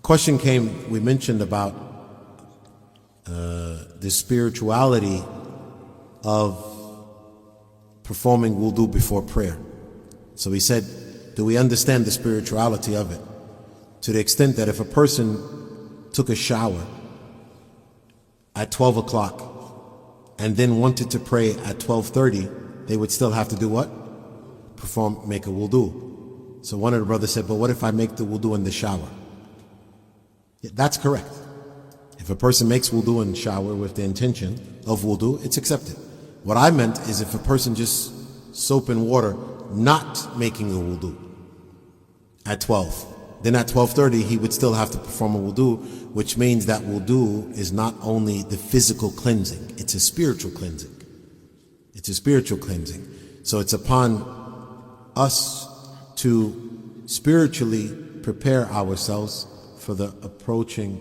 question came, we mentioned about the spirituality of performing wudu before prayer. So we said, do we understand the spirituality of it? To the extent that if a person took a shower at 12 o'clock and then wanted to pray at 12:30, they would still have to do what? Make a wudu. So one of the brothers said, but what if I make the wudu in the shower? Yeah, that's correct. If a person makes wudu in the shower with the intention of wudu, it's accepted. What I meant is if a person just soap and water, not making a wudu at 12, then at 12:30 he would still have to perform a wudu, which means that wudu is not only the physical cleansing, it's a spiritual cleansing. It's a spiritual cleansing. So it's upon us to spiritually prepare ourselves for the approaching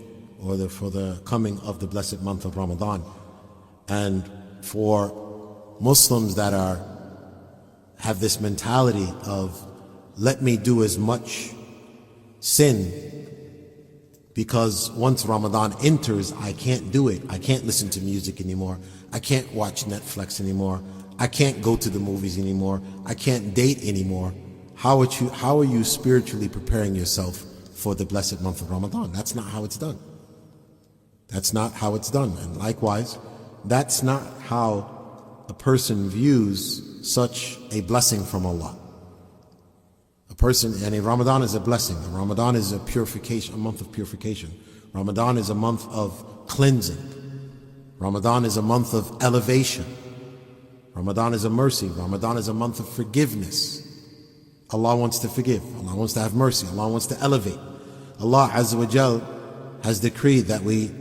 for the coming of the blessed month of Ramadan. And for Muslims that have this mentality of, let me do as much sin, because once Ramadan enters, I can't do it. I can't listen to music anymore. I can't watch Netflix anymore. I can't go to the movies anymore. I can't date anymore. How are you spiritually preparing yourself for the blessed month of Ramadan? That's not how it's done. That's not how it's done. And likewise, that's not how a person views such a blessing from Allah. A person, and Ramadan is a blessing. Ramadan is a purification, a month of purification. Ramadan is a month of cleansing. Ramadan is a month of elevation. Ramadan is a mercy. Ramadan is a month of forgiveness. Allah wants to forgive. Allah wants to have mercy. Allah wants to elevate. Allah Azza wa Jal has decreed that we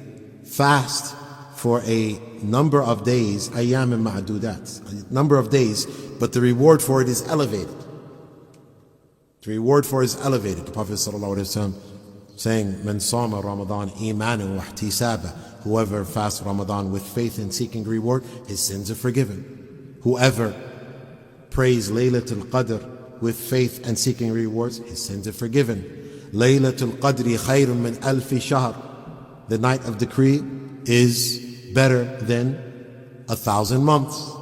fast for a number of days, ayyam ma'dudat, a number of days, but the reward for it is elevated. The reward for it is elevated. The Prophet ﷺ saying, Man sama Ramadan imanan wa ihtisaba, whoever fasts Ramadan with faith and seeking reward, his sins are forgiven. Whoever prays Laylatul Qadr with faith and seeking rewards, his sins are forgiven. Laylatul Qadri khayrun min alfi shahr. The night of decree is better than 1,000 months.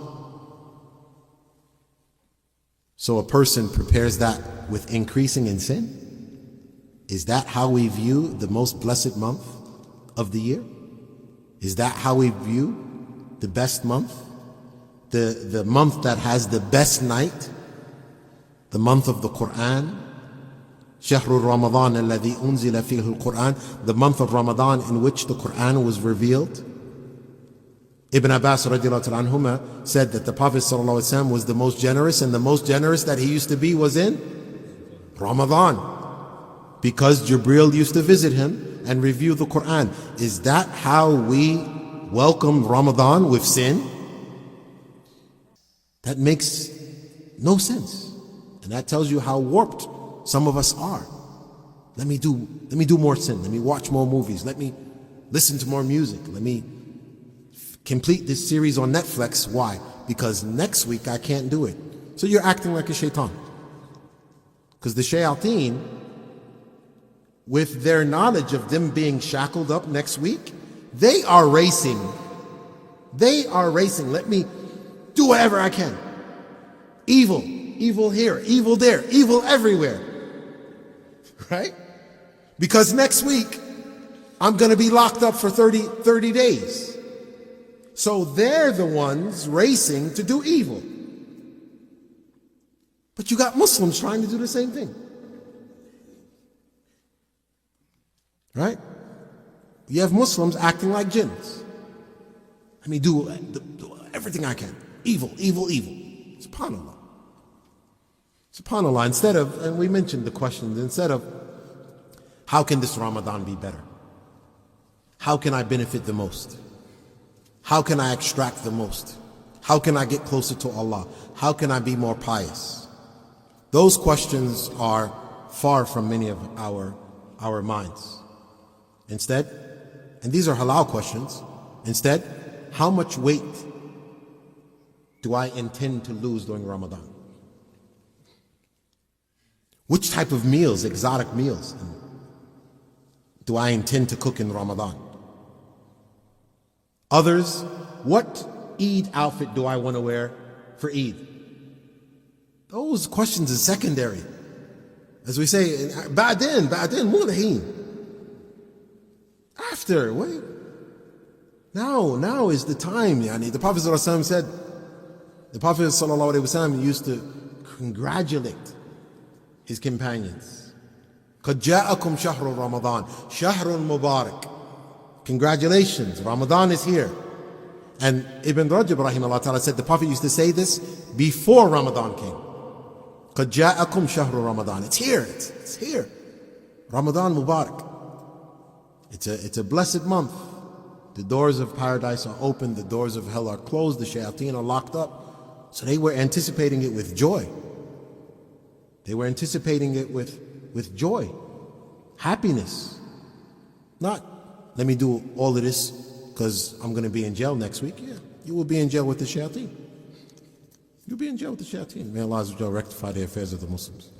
So a person prepares that with increasing in sin? Is that how we view the most blessed month of the year? Is that how we view the best month? The month that has the best night? The month of the Quran? شهر رمضان الذي أنزل فيه القرآن, the month of Ramadan in which the Quran was revealed. Ibn Abbas radiallahu anhuma said that the Prophet ﷺ was the most generous, and the most generous that he used to be was in Ramadan, because Jibreel used to visit him and review the Quran. Is that how we welcome Ramadan, with sin? That makes no sense, and that tells you how warped some of us are. Let me do more sin. Let me watch more movies. Let me listen to more music. Let me complete this series on Netflix. Why? Because next week I can't do it. So you're acting like a shaitan. Because the shayateen, with their knowledge of them being shackled up next week, they are racing. They are racing. Let me do whatever I can. Evil here, evil there, evil everywhere. Right? Because next week, I'm going to be locked up for 30 days. So they're the ones racing to do evil. But you got Muslims trying to do the same thing. Right? You have Muslims acting like jinns. Let me do everything I can. Evil. SubhanAllah. SubhanAllah, instead of, and we mentioned the question, instead of, how can this Ramadan be better? How can I benefit the most? How can I extract the most? How can I get closer to Allah? How can I be more pious? Those questions are far from many of our minds. Instead, and these are halal questions, instead, how much weight do I intend to lose during Ramadan? Which type of meals, exotic meals, do I intend to cook in Ramadan? Others, what Eid outfit do I want to wear for Eid? Those questions are secondary. As we say, ba'din, mو الحين. After, wait. Now is the time. The Prophet ﷺ said, the Prophet ﷺ used to congratulate his companions. قَدْ جَاءَكُمْ شَهْرُ رَمَضَانِ شَهْرٌ مُبَارَكٌ. Congratulations, Ramadan is here. And Ibn Rajab rahimahullah ta'ala said the Prophet used to say this before Ramadan came. قَدْ جَاءَكُمْ شَهْرُ رَمَضَانِ. It's here, it's here. Ramadan Mubarak. It's a blessed month. The doors of paradise are open, the doors of hell are closed, the shayateen are locked up. So they were anticipating it with joy. They were anticipating it with joy, happiness. Not, let me do all of this because I'm going to be in jail next week. Yeah, you will be in jail with the shayateen. You'll be in jail with the shayateen. May Allah rectify the affairs of the Muslims.